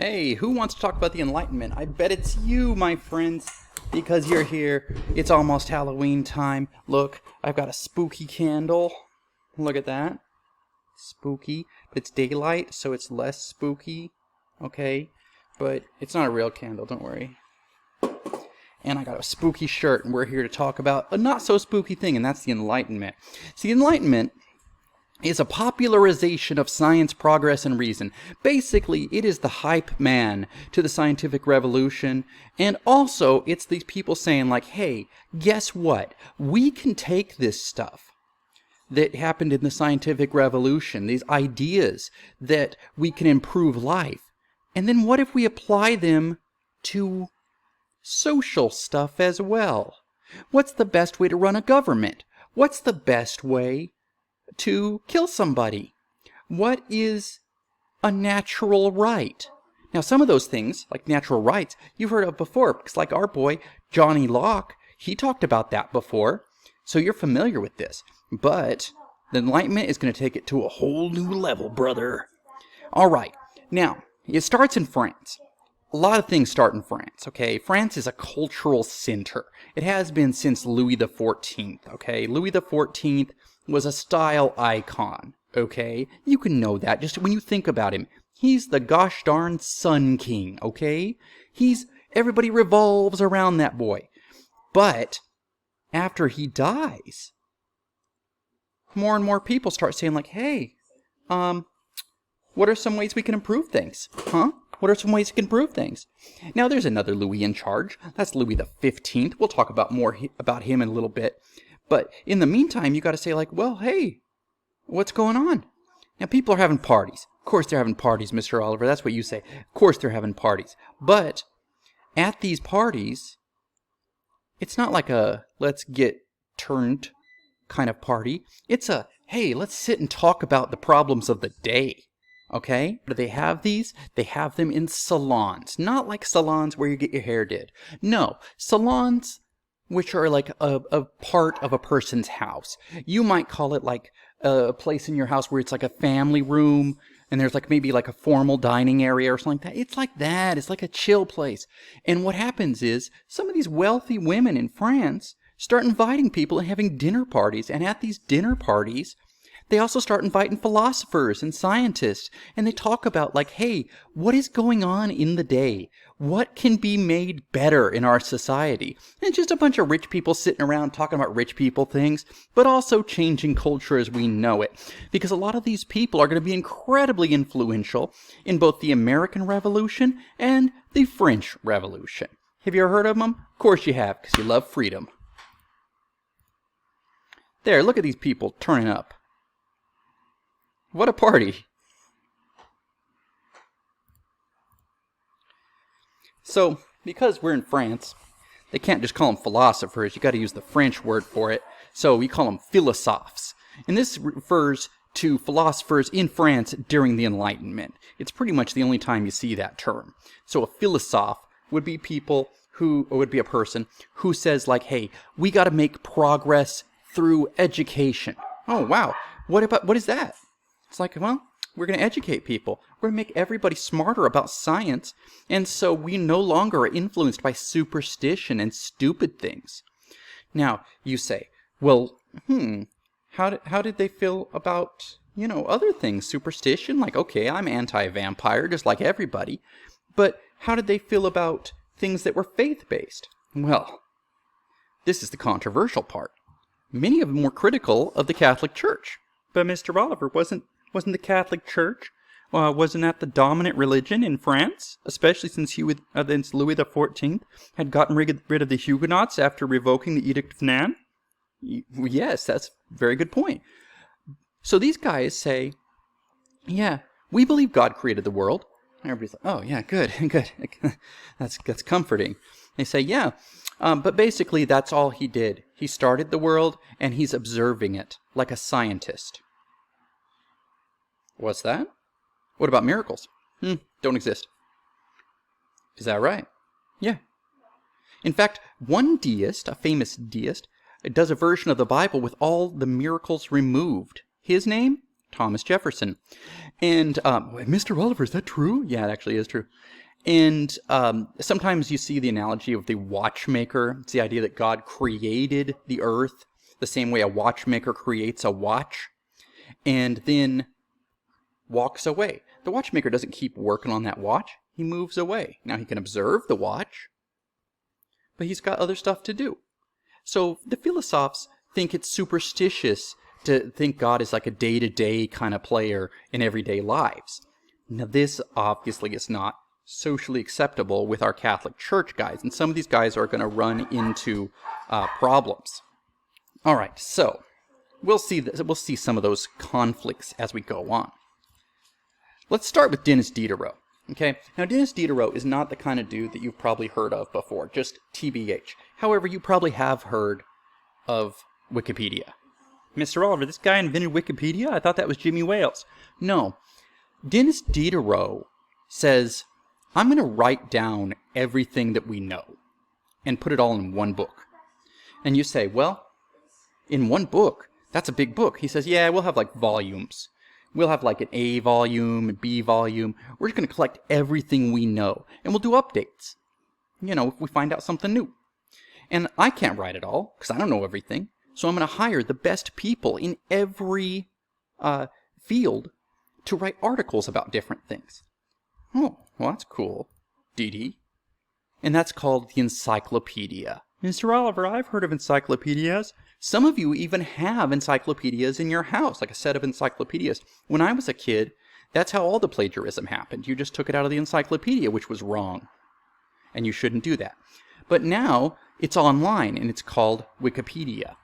Hey, who wants to talk about the Enlightenment? I bet it's you, my friends, because you're here. It's almost Halloween time. Look, I've got a spooky candle. Look at that. Spooky. It's daylight, so it's less spooky. Okay? But it's not a real candle, don't worry. And I got a spooky shirt, and we're here to talk about a not-so-spooky thing, and that's the Enlightenment. See, the Enlightenment is a popularization of science, progress, and reason. Basically, it is the hype man to the scientific revolution, and also it's these people saying like, hey, guess what? We can take this stuff that happened in the scientific revolution, these ideas that we can improve life, and then what if we apply them to social stuff as well? What's the best way to run a government? What's the best way to kill somebody? What is a natural right? Now, some of those things, like natural rights, you've heard of before, because like our boy, Johnny Locke, he talked about that before, so you're familiar with this. But the Enlightenment is going to take it to a whole new level, brother. All right, now, it starts in France. A lot of things start in France, okay? France is a cultural center. It has been since Louis XIV, okay? Louis XIV was a style icon, okay? You can know that just when you think about him. He's the gosh darn Sun King, okay? Everybody revolves around that boy. But after he dies, more and more people start saying like, hey, what are some ways we can improve things? Huh? What are some ways we can improve things? Now, there's another Louis in charge. That's Louis XV. We'll talk about more about him in a little bit. But in the meantime, you got to say like, well, hey, what's going on? Now, people are having parties. Of course they're having parties, Mr. Oliver. That's what you say. Of course they're having parties. But at these parties, it's not like a let's get turned kind of party. It's a, hey, let's sit and talk about the problems of the day. Okay? Do they have these? They have them in salons. Not like salons where you get your hair did. No, salons which are like a part of a person's house. You might call it like a place in your house where it's like a family room, and there's like maybe like a formal dining area or something like that. It's like that. It's like a chill place. And what happens is some of these wealthy women in France start inviting people and having dinner parties. And at these dinner parties, they also start inviting philosophers and scientists, and they talk about like, hey, what is going on in the day? What can be made better in our society? And it's just a bunch of rich people sitting around talking about rich people things, but also changing culture as we know it. Because a lot of these people are going to be incredibly influential in both the American Revolution and the French Revolution. Have you ever heard of them? Of course you have, because you love freedom. There, look at these people turning up. What a party. So, because we're in France, they can't just call them philosophers. You got to use the French word for it. So we call them philosophes. And this refers to philosophers in France during the Enlightenment. It's pretty much the only time you see that term. So a philosophe would be a person who says like, hey, we got to make progress through education. Oh, wow. What is that? It's like, well, we're going to educate people. We're going to make everybody smarter about science. And so we no longer are influenced by superstition and stupid things. Now, you say, well, how did they feel about, other things? Superstition? Like, okay, I'm anti-vampire, just like everybody. But how did they feel about things that were faith-based? Well, this is the controversial part. Many of them were critical of the Catholic Church. But Mr. Oliver, wasn't the Catholic Church, wasn't that the dominant religion in France? Especially since Louis XIV had gotten rid of the Huguenots after revoking the Edict of Nantes? Yes, that's a very good point. So these guys say, yeah, we believe God created the world. And everybody's like, oh yeah, good, good. That's comforting. They say, yeah, but basically that's all he did. He started the world and he's observing it like a scientist. What's that? What about miracles? Don't exist. Is that right? Yeah. In fact, one deist, a famous deist, does a version of the Bible with all the miracles removed. His name? Thomas Jefferson. And Mr. Oliver, is that true? Yeah, it actually is true. And sometimes you see the analogy of the watchmaker. It's the idea that God created the earth the same way a watchmaker creates a watch and then walks away. The watchmaker doesn't keep working on that watch. He moves away. Now he can observe the watch, but he's got other stuff to do. So the Philosophes think it's superstitious to think God is like a day-to-day kind of player in everyday lives. Now this obviously is not socially acceptable with our Catholic Church guys, and some of these guys are going to run into problems. All right, so we'll see some of those conflicts as we go on. Let's start with Denis Diderot. Okay, now Denis Diderot is not the kind of dude that you've probably heard of before, just TBH. However, you probably have heard of Wikipedia. Mr. Oliver, this guy invented Wikipedia? I thought that was Jimmy Wales. No, Denis Diderot says, I'm going to write down everything that we know and put it all in one book. And you say, well, in one book, that's a big book. He says, yeah, we'll have like volumes. We'll have like an A volume, a B volume. We're just going to collect everything we know. And we'll do updates. You know, if we find out something new. And I can't write it all, because I don't know everything. So I'm going to hire the best people in every field to write articles about different things. Oh, well, that's cool, Dee. And that's called the Encyclopedie. Mr. Oliver, I've heard of encyclopedias. Some of you even have encyclopedias in your house, like a set of encyclopedias. When I was a kid, that's how all the plagiarism happened. You just took it out of the encyclopedia, which was wrong. And you shouldn't do that. But now, it's online, and it's called Wikipedia.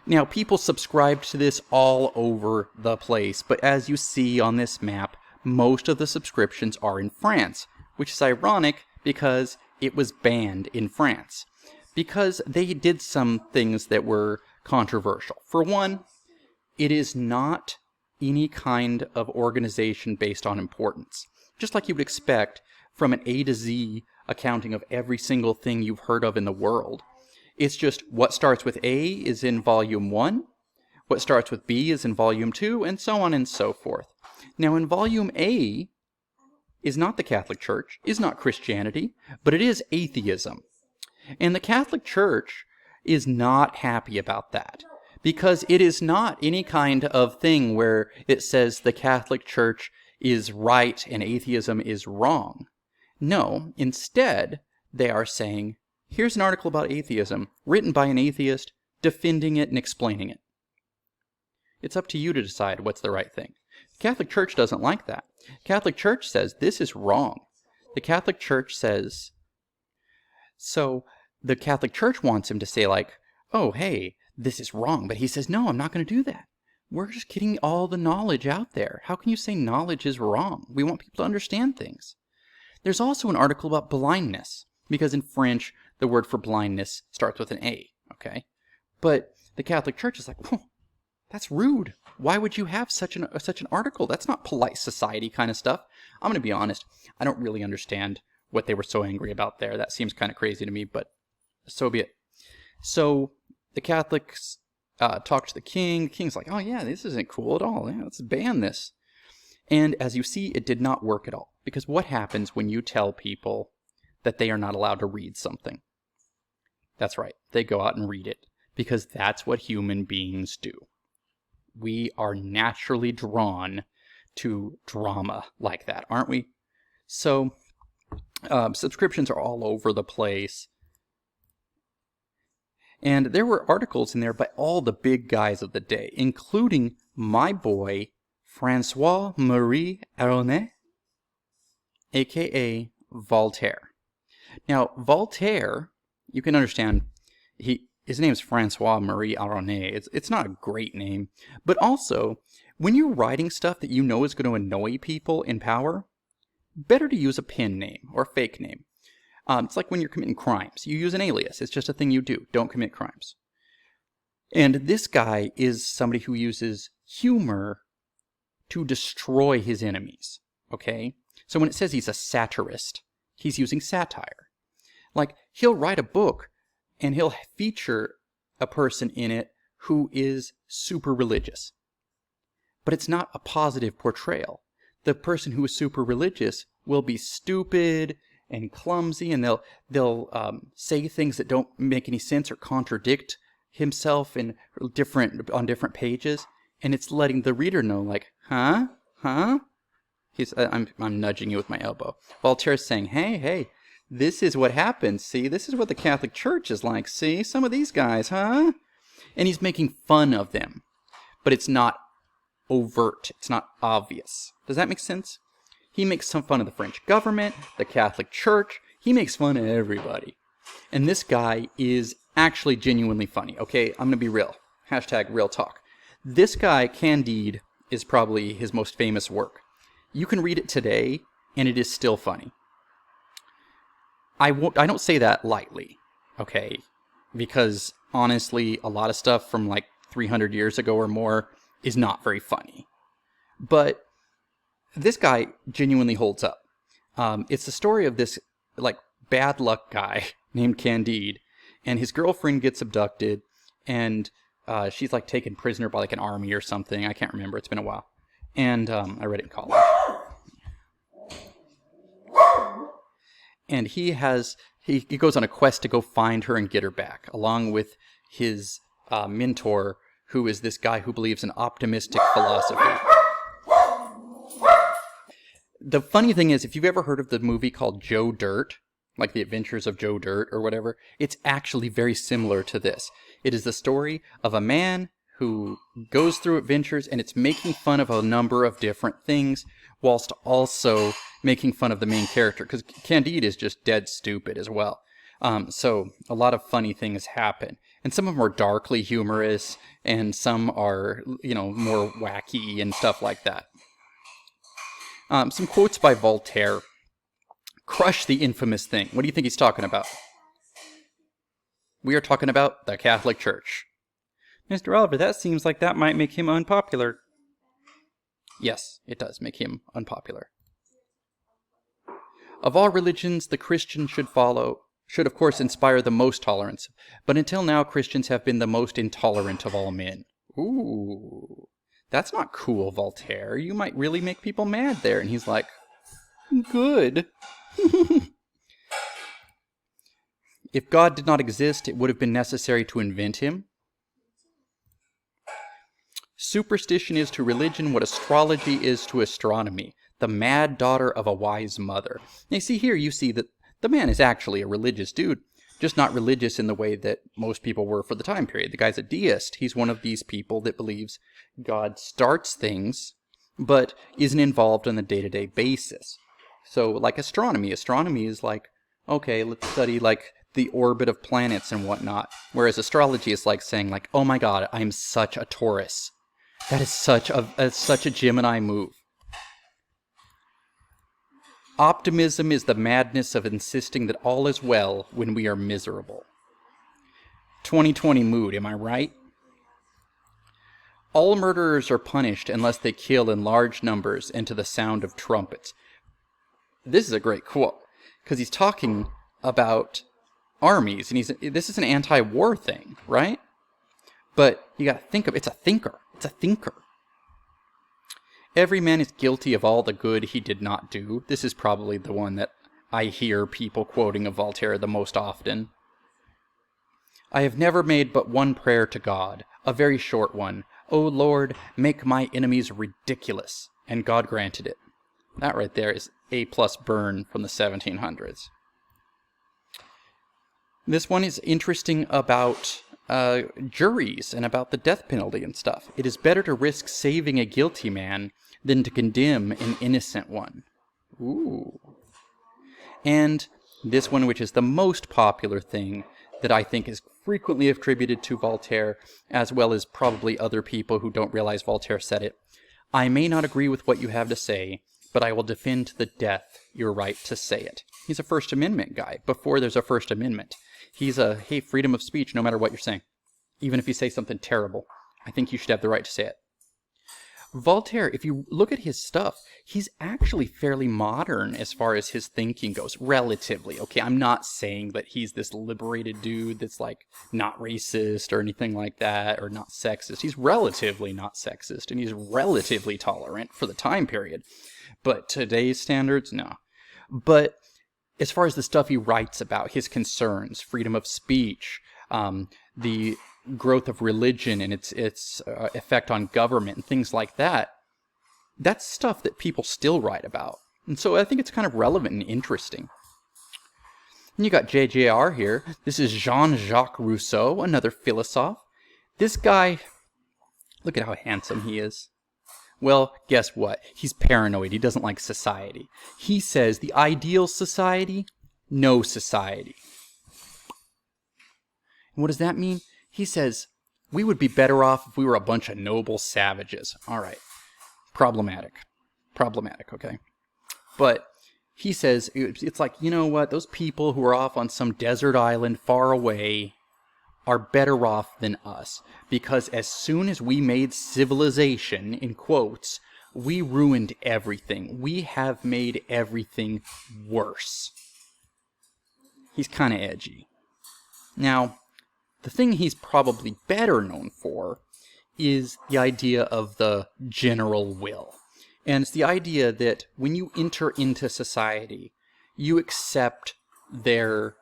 Now, people subscribe to this all over the place, but as you see on this map, most of the subscriptions are in France, which is ironic because it was banned in France. Because they did some things that were controversial. For one, it is not any kind of organization based on importance. Just like you would expect from an A to Z accounting of every single thing you've heard of in the world. It's just what starts with A is in volume 1, what starts with B is in volume 2, and so on and so forth. Now in volume A is not the Catholic Church, is not Christianity, but it is atheism. And the Catholic Church is not happy about that, because it is not any kind of thing where it says the Catholic Church is right and atheism is wrong. No, instead, they are saying, here's an article about atheism, written by an atheist, defending it and explaining it. It's up to you to decide what's the right thing. The Catholic Church doesn't like that. The Catholic Church says this is wrong. The Catholic Church says... So the Catholic Church wants him to say like, oh, hey, this is wrong. But he says, no, I'm not going to do that. We're just getting all the knowledge out there. How can you say knowledge is wrong? We want people to understand things. There's also an article about blindness, because in French, the word for blindness starts with an A, okay? But the Catholic Church is like, oh, that's rude. Why would you have such an article? That's not polite society kind of stuff. I'm going to be honest. I don't really understand what they were so angry about there. That seems kind of crazy to me, but so be it. So the Catholics talk to the king. The king's like, oh yeah, this isn't cool at all. Yeah, let's ban this. And as you see, it did not work at all. Because what happens when you tell people that they are not allowed to read something? That's right. They go out and read it. Because that's what human beings do. We are naturally drawn to drama like that, aren't we? So, subscriptions are all over the place. And there were articles in there by all the big guys of the day, including my boy, François-Marie Aronnet, a.k.a. Voltaire. Now, Voltaire, you can understand, his name is François-Marie Aronnet. It's not a great name. But also, when you're writing stuff that you know is going to annoy people in power, better to use a pen name or a fake name. It's like when you're committing crimes. You use an alias. It's just a thing you do. Don't commit crimes. And this guy is somebody who uses humor to destroy his enemies. Okay? So when it says he's a satirist, he's using satire. Like, he'll write a book and he'll feature a person in it who is super religious. but it's not a positive portrayal. The person who is super religious will be stupid and clumsy, and they'll say things that don't make any sense or contradict himself on different pages, and it's letting the reader know, like, huh? I'm nudging you with my elbow. Voltaire's saying, hey, this is what happens. See, this is what the Catholic Church is like. See, some of these guys, huh? And he's making fun of them, but it's not overt. It's not obvious. Does that make sense? He makes some fun of the French government, the Catholic Church. He makes fun of everybody. And this guy is actually genuinely funny. Okay, I'm going to be real. Hashtag real talk. This guy, Candide, is probably his most famous work. You can read it today, and it is still funny. I don't say that lightly, okay? Because, honestly, a lot of stuff from like 300 years ago or more is not very funny. But this guy genuinely holds up. It's the story of this like bad luck guy named Candide, and his girlfriend gets abducted, and she's like taken prisoner by like an army or something. I can't remember. It's been a while. And I read it in college. And he goes on a quest to go find her and get her back, along with his mentor, who is this guy who believes in optimistic philosophy. The funny thing is, if you've ever heard of the movie called Joe Dirt, like The Adventures of Joe Dirt or whatever, it's actually very similar to this. It is the story of a man who goes through adventures, and it's making fun of a number of different things, whilst also making fun of the main character, because Candide is just dead stupid as well. So a lot of funny things happen, and some of them are darkly humorous, and some are, more wacky and stuff like that. Some quotes by Voltaire. Crush the infamous thing. What do you think he's talking about? We are talking about the Catholic Church. Mr. Oliver, that seems like that might make him unpopular. Yes, it does make him unpopular. Of all religions, the Christian should of course inspire the most tolerance, but until now Christians have been the most intolerant of all men. Ooh, that's not cool, Voltaire. You might really make people mad there. And he's like, good. If God did not exist, it would have been necessary to invent him. Superstition is to religion what astrology is to astronomy, the mad daughter of a wise mother. Now, you see that the man is actually a religious dude, just not religious in the way that most people were for the time period. The guy's a deist. He's one of these people that believes God starts things, but isn't involved on a day-to-day basis. So, like astronomy is like, okay, let's study like the orbit of planets and whatnot. Whereas astrology is like saying like, oh my God, I'm such a Taurus. That is such a Gemini move. Optimism is the madness of insisting that all is well when we are miserable. 2020 mood, am I right? All murderers are punished unless they kill in large numbers and to the sound of trumpets. This is a great quote, because he's talking about armies, and this is an anti-war thing, right? But you got to think of it's a thinker. It's a thinker. Every man is guilty of all the good he did not do. This is probably the one that I hear people quoting of Voltaire the most often. I have never made but one prayer to God, a very short one. O Lord, make my enemies ridiculous. And God granted it. That right there is A+ burn from the 1700s. This one is interesting about juries and about the death penalty and stuff. It is better to risk saving a guilty man than to condemn an innocent one. Ooh. And this one, which is the most popular thing that I think is frequently attributed to Voltaire, as well as probably other people who don't realize Voltaire said it. I may not agree with what you have to say, but I will defend to the death your right to say it. He's a First Amendment guy, before there's a First Amendment. He's hey, freedom of speech no matter what you're saying. Even if you say something terrible, I think you should have the right to say it. Voltaire, if you look at his stuff, he's actually fairly modern as far as his thinking goes, relatively. Okay, I'm not saying that he's this liberated dude that's like not racist or anything like that, or not sexist. He's relatively not sexist, and he's relatively tolerant for the time period. But today's standards, no. But as far as the stuff he writes about, his concerns, freedom of speech, the growth of religion and its effect on government and things like that, that's stuff that people still write about. And so I think it's kind of relevant and interesting. And you got JJR here. This is Jean-Jacques Rousseau, another philosophe. This guy, look at how handsome he is. Well, guess what? He's paranoid. He doesn't like society. He says the ideal society, no society. And what does that mean? He says, we would be better off if we were a bunch of noble savages. All right. Problematic, okay? But he says, it's like, you know what? Those people who are off on some desert island far away are better off than us. Because as soon as we made civilization, in quotes, we ruined everything. We have made everything worse. He's kind of edgy. Now, the thing he's probably better known for is the idea of the general will. And it's the idea that when you enter into society, you accept the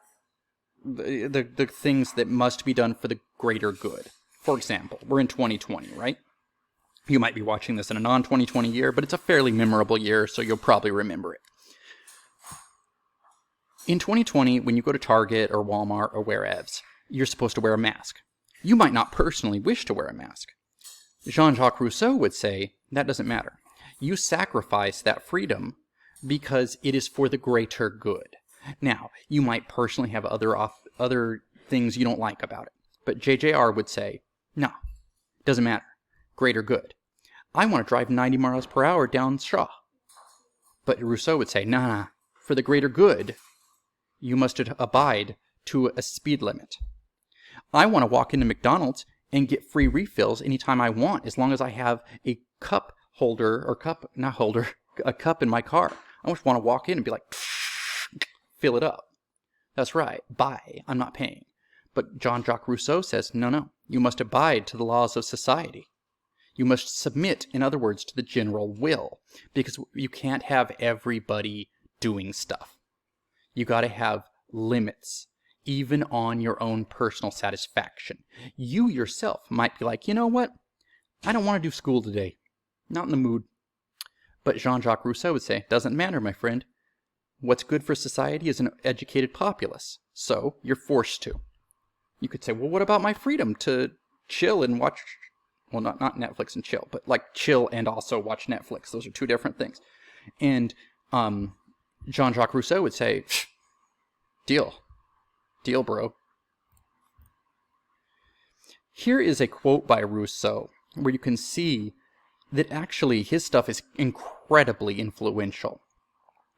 things that must be done for the greater good. For example, we're in 2020, right? You might be watching this in a non-2020 year, but it's a fairly memorable year, so you'll probably remember it. In 2020, when you go to Target or Walmart or wherever, you're supposed to wear a mask. You might not personally wish to wear a mask. Jean-Jacques Rousseau would say, that doesn't matter. You sacrifice that freedom because it is for the greater good. Now, you might personally have other things you don't like about it. But JJR would say, no, doesn't matter. Greater good. I want to drive 90 miles per hour down Shaw. But Rousseau would say, nah, for the greater good, you must abide to a speed limit. I want to walk into McDonald's and get free refills anytime I want, as long as I have a cup holder, or a cup in my car. I just want to walk in and be like, fill it up. That's right, buy, I'm not paying. But Jean-Jacques Rousseau says, no, you must abide to the laws of society. You must submit, in other words, to the general will, because you can't have everybody doing stuff. You got to have limits, even on your own personal satisfaction. You yourself might be like, you know what? I don't want to do school today. Not in the mood. But Jean-Jacques Rousseau would say, doesn't matter, my friend. What's good for society is an educated populace. So you're forced to. You could say, well, what about my freedom to chill and watch, well, not Netflix and chill, but like chill and also watch Netflix. Those are two different things. And Jean-Jacques Rousseau would say, deal, bro. Here is a quote by Rousseau where you can see that actually his stuff is incredibly influential.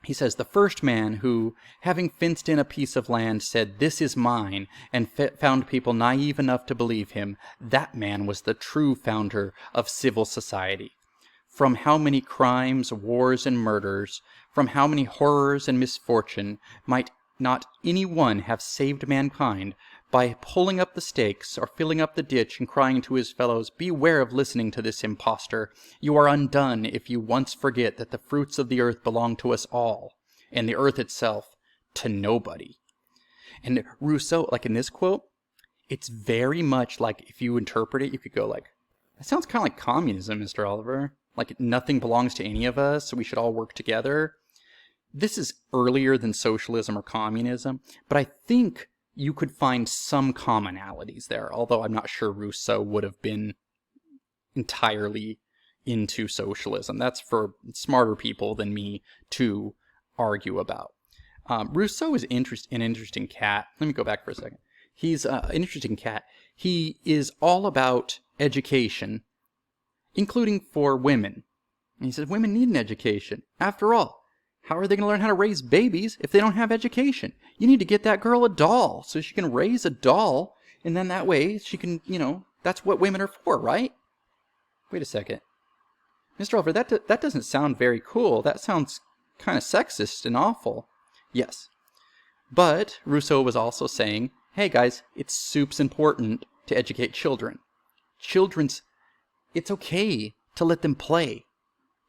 He says, the first man who, having fenced in a piece of land, said, this is mine, and found people naive enough to believe him, that man was the true founder of civil society. From how many crimes, wars, and murders, from how many horrors and misfortune might not any one have saved mankind by pulling up the stakes or filling up the ditch and crying to his fellows, beware of listening to this impostor. You are undone if you once forget that the fruits of the earth belong to us all, and the earth itself to nobody. And Rousseau, like in this quote, it's very much like, if you interpret it, you could go like, that sounds kind of like communism, Mr. Oliver. Like nothing belongs to any of us, so we should all work together. This is earlier than socialism or communism, but I think you could find some commonalities there, although I'm not sure Rousseau would have been entirely into socialism. That's for smarter people than me to argue about. Rousseau is an interesting cat. Let me go back for a second. He's an interesting cat. He is all about education, including for women. And he says women need an education. After all, how are they going to learn how to raise babies if they don't have education? You need to get that girl a doll so she can raise a doll, and then that way she can, that's what women are for, right? Wait a second. Mr. Oliver, that doesn't sound very cool. That sounds kind of sexist and awful. Yes. But Rousseau was also saying, hey guys, it's soups important to educate children. It's okay to let them play,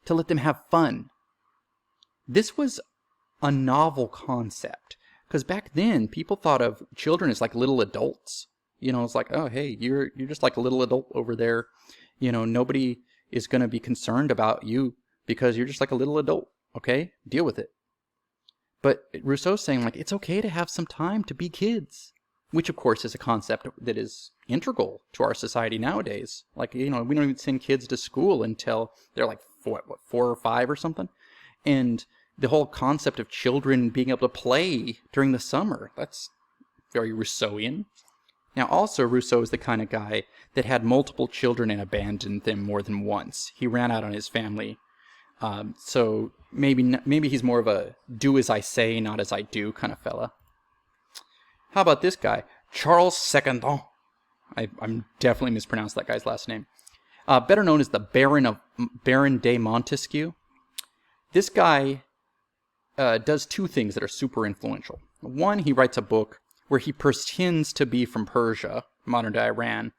to let them have fun. This was a novel concept, because back then people thought of children as like little adults. It's like, oh hey, you're just like a little adult over there. Nobody is going to be concerned about you because you're just like a little adult. Okay, deal with it. But Rousseau's saying like it's okay to have some time to be kids, which of course is a concept that is integral to our society nowadays. Like, we don't even send kids to school until they're like 4 or 5 or something. And the whole concept of children being able to play during the summer, that's very Rousseauian. Now, also, Rousseau is the kind of guy that had multiple children and abandoned them more than once. He ran out on his family. So maybe he's more of a do as I say, not as I do kind of fella. How about this guy? Charles Secondon. I'm definitely mispronounced that guy's last name. Better known as the Baron de Montesquieu. This guy does 2 things that are super influential. One, he writes a book where he pretends to be from Persia, modern-day Iran,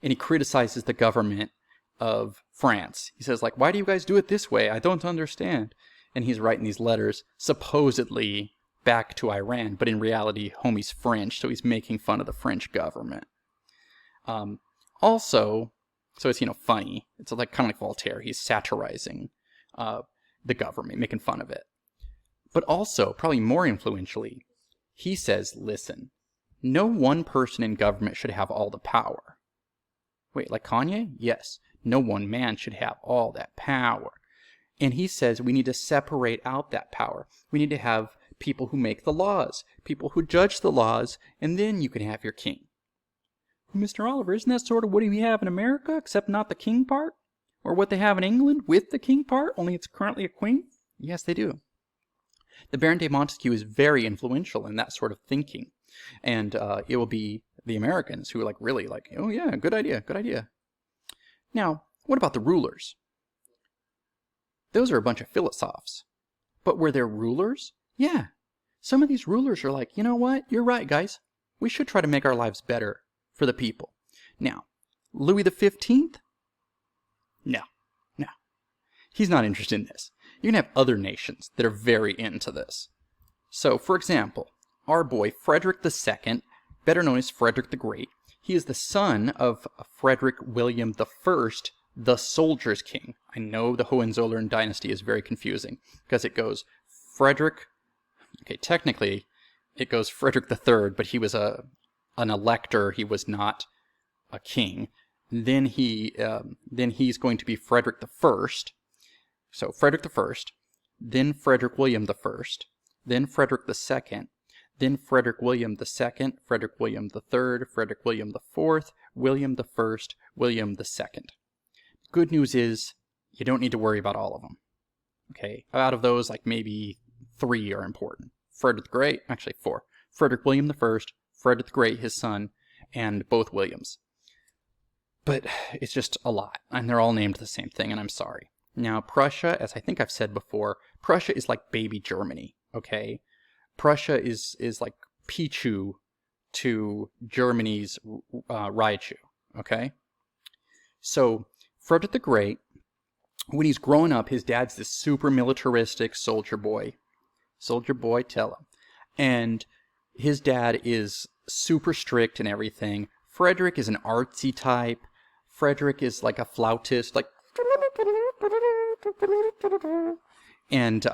and he criticizes the government of France. He says, like, why do you guys do it this way? I don't understand. And he's writing these letters, supposedly back to Iran, but in reality, homie's French, so he's making fun of the French government. Also, so it's, funny. It's like kind of like Voltaire. He's satirizing the government, making fun of it. But also, probably more influentially, he says, listen, no one person in government should have all the power. Wait, like Kanye? Yes. No one man should have all that power. And he says we need to separate out that power. We need to have people who make the laws, people who judge the laws, and then you can have your king. Mr. Oliver, isn't that sort of what we have in America, except not the king part? Or what they have in England with the king part, only it's currently a queen? Yes, they do. The Baron de Montesquieu is very influential in that sort of thinking. And it will be the Americans who are like really like, oh yeah, good idea, good idea. Now, what about the rulers? Those are a bunch of philosophes. But were there rulers? Yeah. Some of these rulers are like, you know what? You're right, guys. We should try to make our lives better for the people. Now, Louis XV? No. He's not interested in this. You're going to have other nations that are very into this. So, for example, our boy Frederick II, better known as Frederick the Great, he is the son of Frederick William I, the Soldier's King. I know the Hohenzollern dynasty is very confusing because it goes Frederick. Okay, technically it goes Frederick III, but he was an elector. He was not a king. Then he's going to be Frederick I. So Frederick I, then Frederick William I, then Frederick II, then Frederick William II, Frederick William III, Frederick William IV, William I, William II. Good news is you don't need to worry about all of them. Okay, out of those, like maybe 3 are important. Frederick the Great, actually 4. Frederick William I, Frederick the Great, his son, and both Williams. But it's just a lot, and they're all named the same thing, and I'm sorry. Now, Prussia, as I think I've said before, Prussia is like baby Germany, okay? Prussia is like Pichu to Germany's Raichu, okay? So, Frederick the Great, when he's growing up, his dad's this super militaristic soldier boy. Soldier boy, tell him. And his dad is super strict and everything. Frederick is an artsy type. Frederick is like a flautist, like... And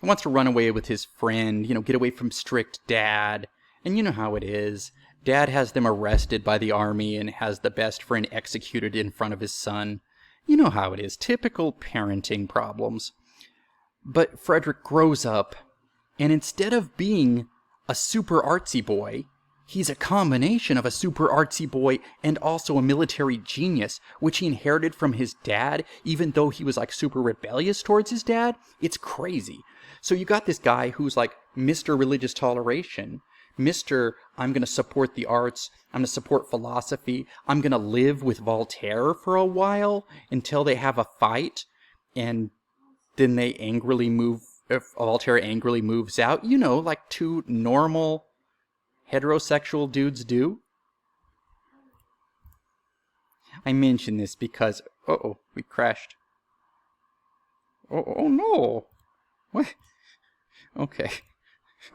wants to run away with his friend, get away from strict dad. And you know how it is. Dad has them arrested by the army and has the best friend executed in front of his son. You know how it is. Typical parenting problems. But Frederick grows up, and instead of being a super artsy boy, he's a combination of a super artsy boy and also a military genius, which he inherited from his dad, even though he was like super rebellious towards his dad. It's crazy. So you got this guy who's like Mr. Religious Toleration, Mr. I'm going to support the arts, I'm going to support philosophy, I'm going to live with Voltaire for a while until they have a fight. and then they angrily move, if Voltaire angrily moves out, you know, like two normal heterosexual dudes do. I mention this because, uh-oh, we crashed. Oh no. What? Okay.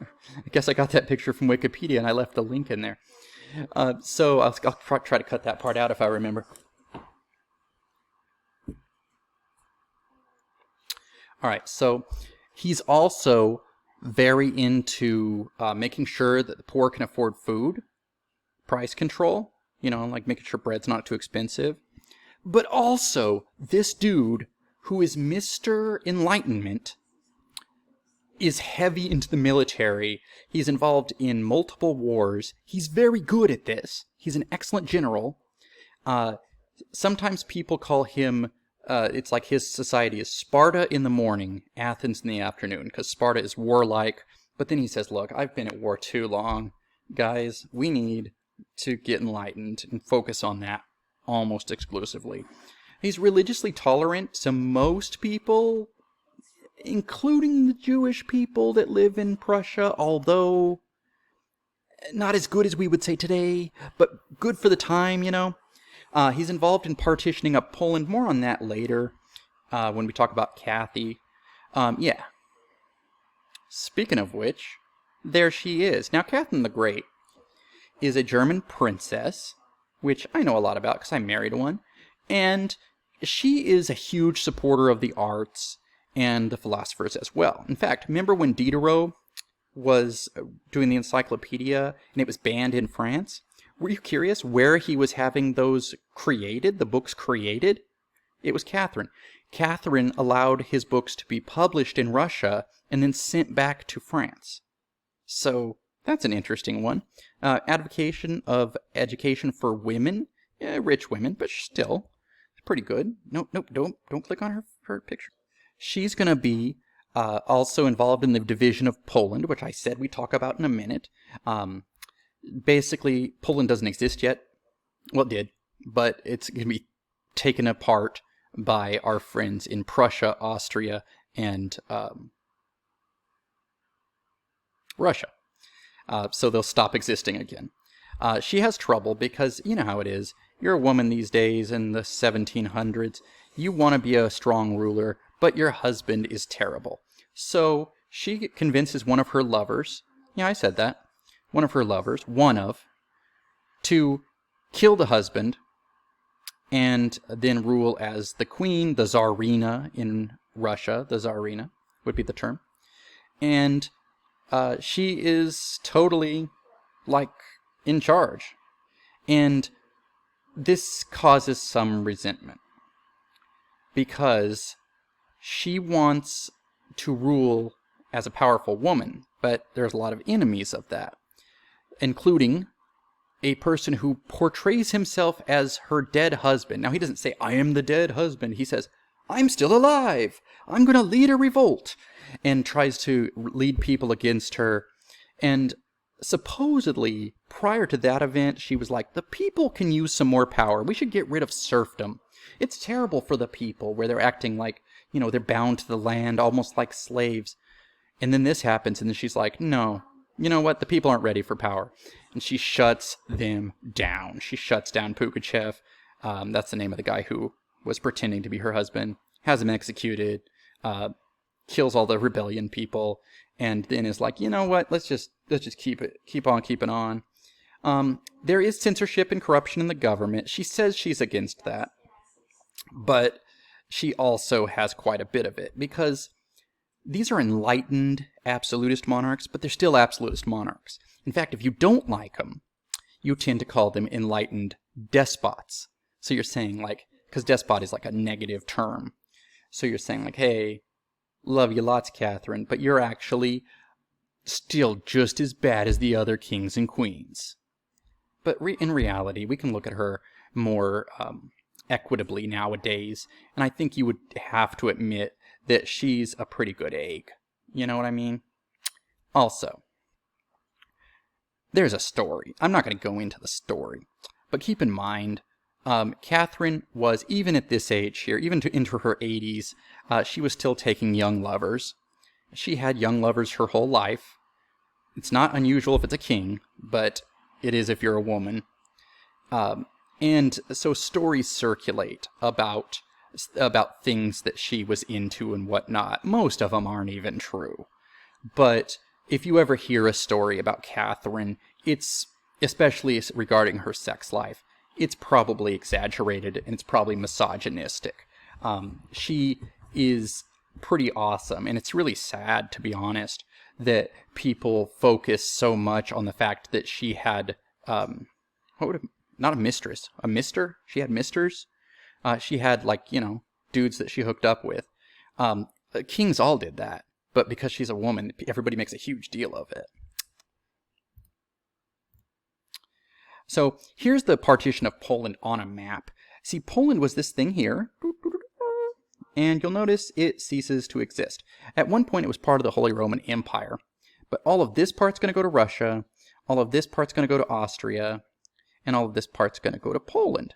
I guess I got that picture from Wikipedia and I left the link in there. So I'll try to cut that part out if I remember. All right, so he's also very into making sure that the poor can afford food, price control, you know, like making sure bread's not too expensive. But also, this dude, who is Mr. Enlightenment, is heavy into the military. He's involved in multiple wars. He's very good at this. He's an excellent general. Sometimes people call him, it's like his society is Sparta in the morning, Athens in the afternoon, because Sparta is warlike. But then he says, look, I've been at war too long. Guys, we need to get enlightened and focus on that almost exclusively. He's religiously tolerant to most people, including the Jewish people that live in Prussia, although not as good as we would say today, but good for the time, you know. He's involved in partitioning up Poland. More on that later when we talk about Kathy. Yeah. Speaking of which, there she is. Now, Catherine the Great is a German princess, which I know a lot about because I married one. And she is a huge supporter of the arts and the philosophers as well. In fact, remember when Diderot was doing the Encyclopedie and it was banned in France? Were you curious where he was having those created, the books created? It was Catherine. Catherine allowed his books to be published in Russia and then sent back to France. So that's an interesting one. Advocation of education for women, rich women, but still pretty good. Nope, don't click on her picture. She's going to be also involved in the division of Poland, which I said we talk about in a minute. Basically, Poland doesn't exist yet. Well, it did, but it's going to be taken apart by our friends in Prussia, Austria, and Russia. So they'll stop existing again. She has trouble because, you know how it is. You're a woman these days in the 1700s. You want to be a strong ruler, but your husband is terrible. So she convinces one of her lovers, yeah, I said that, to kill the husband and then rule as the queen, the Tsarina in Russia. The Tsarina would be the term. And she is totally, like, in charge. And this causes some resentment because she wants to rule as a powerful woman, but there's a lot of enemies of that, including a person who portrays himself as her dead husband. Now, he doesn't say, I am the dead husband. He says, I'm still alive. I'm going to lead a revolt, and tries to lead people against her. And supposedly, prior to that event, she was like, the people can use some more power. We should get rid of serfdom. It's terrible for the people, where they're acting like, you know, they're bound to the land, almost like slaves. And then this happens, and then she's like, no, you know what? The people aren't ready for power. And she shuts them down. She shuts down Pugachev. That's the name of the guy who was pretending to be her husband. Has him executed. Kills all the rebellion people. And then is like, you know what? Let's just keep on keeping on. There is censorship and corruption in the government. She says she's against that. But she also has quite a bit of it, because these are enlightened absolutist monarchs, but they're still absolutist monarchs. In fact, if you don't like them, you tend to call them enlightened despots. So you're saying, like, because despot is like a negative term. So you're saying, like, hey, love you lots, Catherine, but you're actually still just as bad as the other kings and queens. But in reality, we can look at her more equitably nowadays, and I think you would have to admit that she's a pretty good egg. You know what I mean? Also, there's a story. I'm not going to go into the story, but keep in mind, Catherine was, even at this age here, even into her 80s, she was still taking young lovers. She had young lovers her whole life. It's not unusual if it's a king, but it is if you're a woman. And so stories circulate about things that she was into and whatnot. Most of them aren't even true. But if you ever hear a story about Catherine, it's, especially regarding her sex life, it's probably exaggerated and it's probably misogynistic. She is pretty awesome, and it's really sad, to be honest, that people focus so much on the fact that she had, not a mistress, a mister? She had misters? She had, like, dudes that she hooked up with. Kings all did that, but because she's a woman, everybody makes a huge deal of it. So here's the partition of Poland on a map. See, Poland was this thing here, and you'll notice it ceases to exist. At one point, it was part of the Holy Roman Empire, but all of this part's going to go to Russia, all of this part's going to go to Austria, and all of this part's going to go to Poland.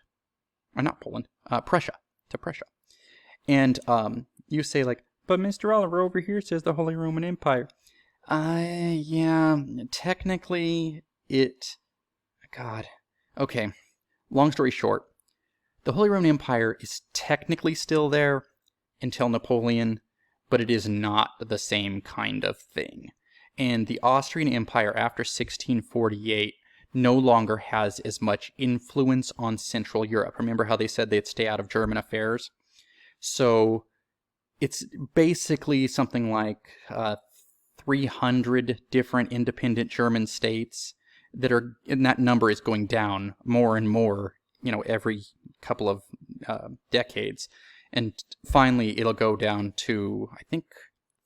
Or not Poland, Prussia, to Prussia. And you say, like, but Mr. Oliver over here says the Holy Roman Empire. Yeah, technically God. Okay, long story short, the Holy Roman Empire is technically still there until Napoleon, but it is not the same kind of thing. And the Austrian Empire after 1648 no longer has as much influence on Central Europe. Remember how they said they'd stay out of German affairs? So it's basically something like 300 different independent German states that are, and that number is going down more and more, every couple of decades. And finally, it'll go down to, I think,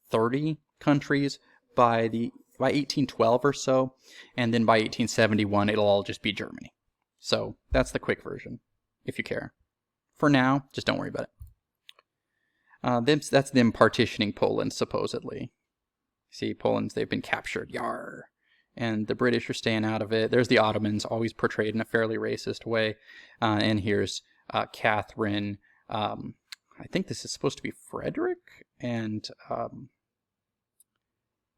30 countries by 1812 or so. And then by 1871, it'll all just be Germany. So that's the quick version, if you care. For now, just don't worry about it. That's them partitioning Poland, supposedly. See, they've been captured. Yarr. And the British are staying out of it. There's the Ottomans, always portrayed in a fairly racist way. And here's Catherine. I think this is supposed to be Frederick. And,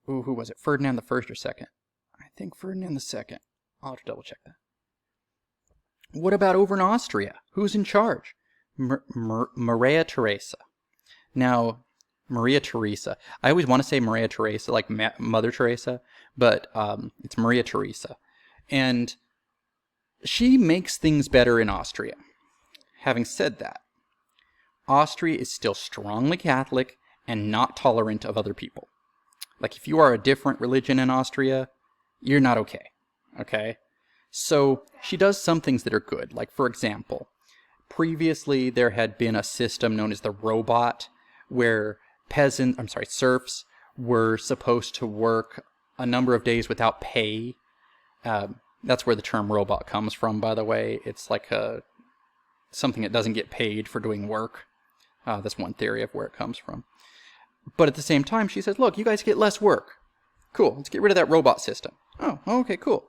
who was it? Ferdinand the First or Second? I think Ferdinand the Second. I'll have to double check that. What about over in Austria? Who's in charge? Maria Theresa. Now, Maria Theresa. I always want to say Maria Theresa, like Mother Teresa, but it's Maria Theresa. And she makes things better in Austria. Having said that, Austria is still strongly Catholic and not tolerant of other people. Like, if you are a different religion in Austria, you're not okay. Okay? So she does some things that are good. Like, for example, previously there had been a system known as the robot, where serfs were supposed to work a number of days without pay. That's where the term robot comes from, by the way. It's like something that doesn't get paid for doing work. That's one theory of where it comes from. But at the same time, she says, look, you guys get less work. Cool, let's get rid of that robot system. Oh, okay, cool.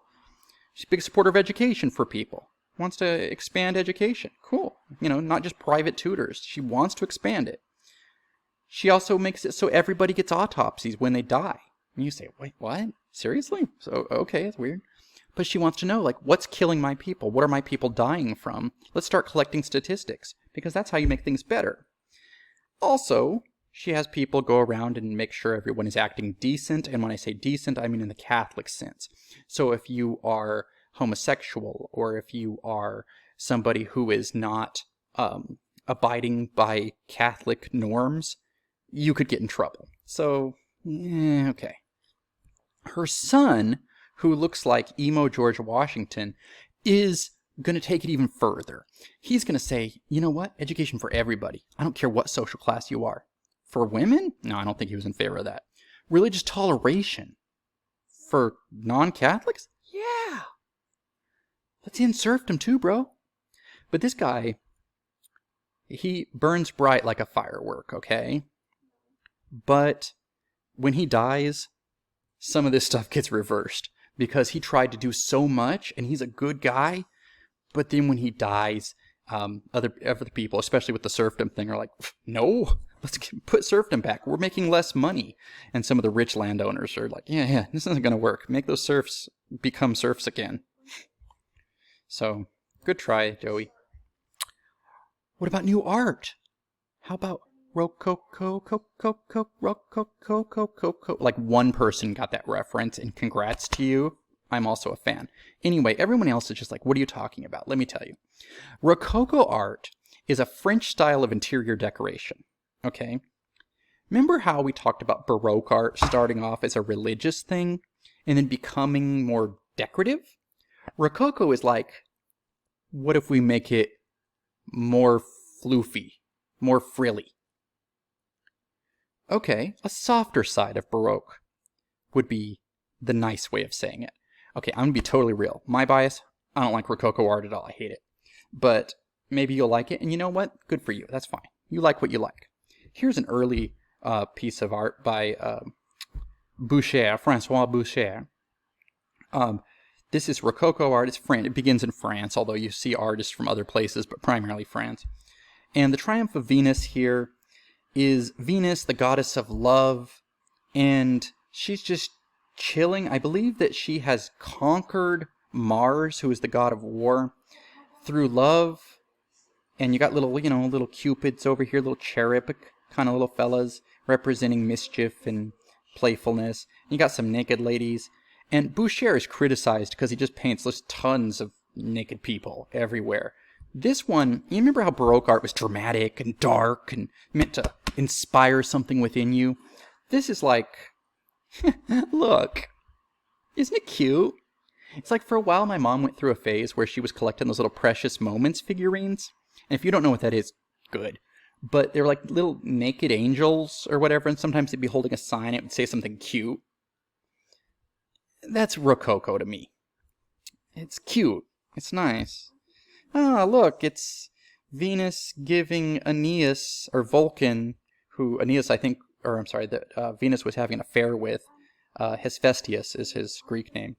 She's a big supporter of education for people. Wants to expand education. Cool. Not just private tutors. She wants to expand it. She also makes it so everybody gets autopsies when they die. And you say, wait, what? Seriously? So, okay, that's weird. But she wants to know, like, what's killing my people? What are my people dying from? Let's start collecting statistics, because that's how you make things better. Also, she has people go around and make sure everyone is acting decent. And when I say decent, I mean in the Catholic sense. So if you are homosexual, or if you are somebody who is not abiding by Catholic norms, you could get in trouble. So, okay. Her son, who looks like emo George Washington, is going to take it even further. He's going to say, you know what? Education for everybody. I don't care what social class you are. For women? No, I don't think he was in favor of that. Religious toleration. For non-Catholics? Yeah. Let's end serfdom too, bro. But this guy, he burns bright like a firework, okay? But when he dies, some of this stuff gets reversed, because he tried to do so much, and he's a good guy, but then when he dies, other people, especially with the serfdom thing, are like, no, let's put serfdom back. We're making less money. And some of the rich landowners are like, yeah, this isn't going to work. Make those serfs become serfs again. So, good try, Joey. What about new art? How about Rococo, Rococo? Like one person got that reference, and congrats to you. I'm also a fan. Anyway, everyone else is just like, what are you talking about? Let me tell you. Rococo art is a French style of interior decoration. Okay? Remember how we talked about Baroque art starting off as a religious thing and then becoming more decorative? Rococo is like, what if we make it more floofy, more frilly? Okay, a softer side of Baroque would be the nice way of saying it. Okay, I'm going to be totally real. My bias, I don't like Rococo art at all. I hate it. But maybe you'll like it, and you know what? Good for you. That's fine. You like what you like. Here's an early piece of art by Boucher, Francois Boucher. This is Rococo art. It's French. It begins in France, although you see artists from other places, but primarily France. And the Triumph of Venus here is Venus, the goddess of love, and she's just chilling. I believe that she has conquered Mars, who is the god of war, through love. And you got little, little cupids over here, little cherubic kind of little fellas representing mischief and playfulness. You got some naked ladies. And Boucher is criticized because he just paints just tons of naked people everywhere. This one, you remember how Baroque art was dramatic and dark and meant to inspire something within you? This is like, look, isn't it cute? It's like for a while my mom went through a phase where she was collecting those little Precious Moments figurines. And if you don't know what that is, good. But they're like little naked angels or whatever, and sometimes they'd be holding a sign, it would say something cute. That's Rococo to me. It's cute. It's nice. Ah, look, it's Venus giving Aeneas, or Vulcan, who Aeneas, I think, or I'm sorry, that Venus was having an affair with, Hephaestus is his Greek name,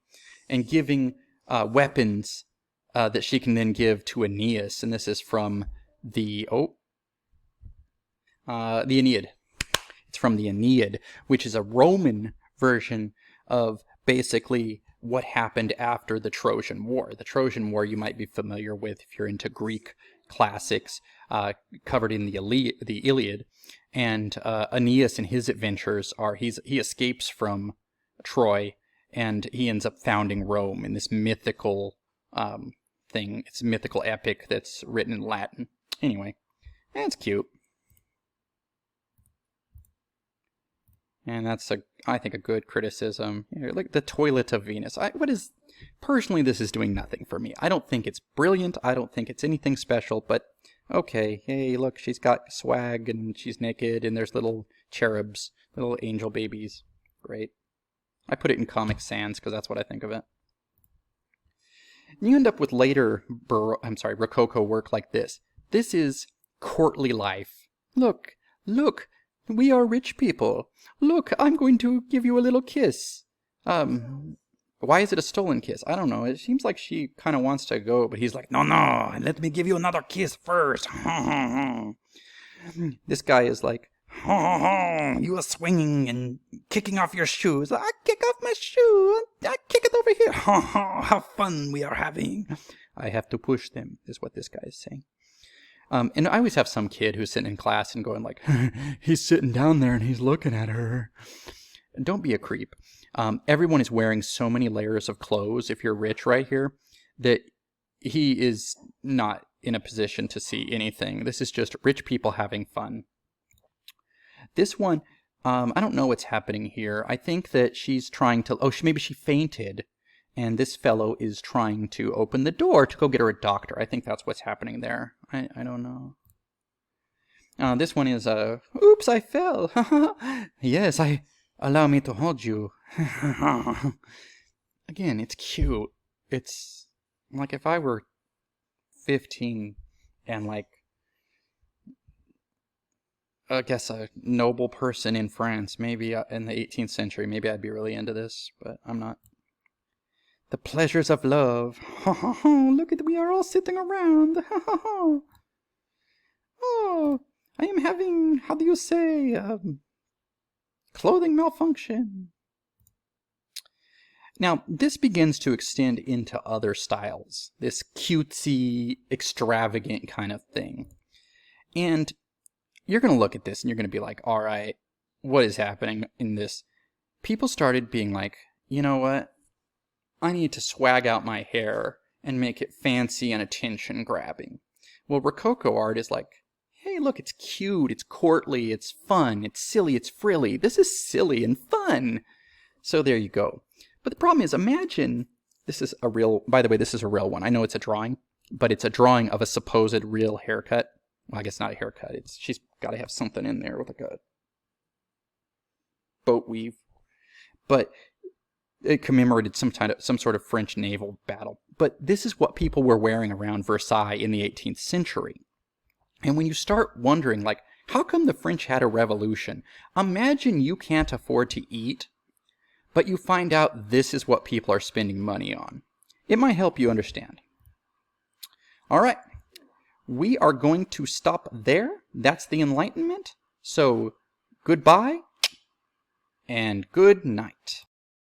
and giving weapons that she can then give to Aeneas, and this is from the Aeneid. It's from the Aeneid, which is a Roman version of basically what happened after the Trojan War. The Trojan War you might be familiar with if you're into Greek classics, covered in the Iliad. And Aeneas and his adventures are he escapes from Troy, and he ends up founding Rome in this mythical thing. It's a mythical epic that's written in Latin. Anyway, that's cute. And that's, I think, a good criticism. Like the toilet of Venus. Personally, this is doing nothing for me. I don't think it's brilliant. I don't think it's anything special, but okay. Hey, look, she's got swag, and she's naked, and there's little cherubs, little angel babies. Great. I put it in Comic Sans, because that's what I think of it. And you end up with later, Rococo work like this. This is courtly life. Look, we are rich people. Look, I'm going to give you a little kiss. Why is it a stolen kiss? I don't know. It seems like she kind of wants to go, but he's like, no, let me give you another kiss first. This guy is like, you are swinging and kicking off your shoes. I kick off my shoe. I kick it over here. How fun we are having. I have to push them, is what this guy is saying. And I always have some kid who's sitting in class and going like, he's sitting down there and he's looking at her. Don't be a creep. Everyone is wearing so many layers of clothes, if you're rich right here, that he is not in a position to see anything. This is just rich people having fun. This one, I don't know what's happening here. I think that she's trying to, maybe she fainted. And this fellow is trying to open the door to go get her a doctor. I think that's what's happening there. I don't know. This one is, oops, I fell. Yes, allow me to hold you. Again, it's cute. It's like if I were 15 and like, I guess a noble person in France, maybe in the 18th century, maybe I'd be really into this, but I'm not. The pleasures of love. Ha ha ha, look at, we are all sitting around. Ha ha ha. Oh, I am having, how do you say, clothing malfunction. Now, this begins to extend into other styles, this cutesy, extravagant kind of thing. And you're going to look at this and you're going to be like, all right, what is happening in this? People started being like, you know what? I need to swag out my hair and make it fancy and attention-grabbing. Well, Rococo art is like, hey, look, it's cute, it's courtly, it's fun, it's silly, it's frilly. This is silly and fun. So there you go. But the problem is, imagine, this is a real, by the way, this is a real one. I know it's a drawing, but it's a drawing of a supposed real haircut. Well, I guess not a haircut. She's got to have something in there with like a boat weave. But it commemorated some sort of French naval battle. But this is what people were wearing around Versailles in the 18th century. And when you start wondering, like, how come the French had a revolution? Imagine you can't afford to eat, but you find out this is what people are spending money on. It might help you understand. All right. We are going to stop there. That's the Enlightenment. So, goodbye and good night.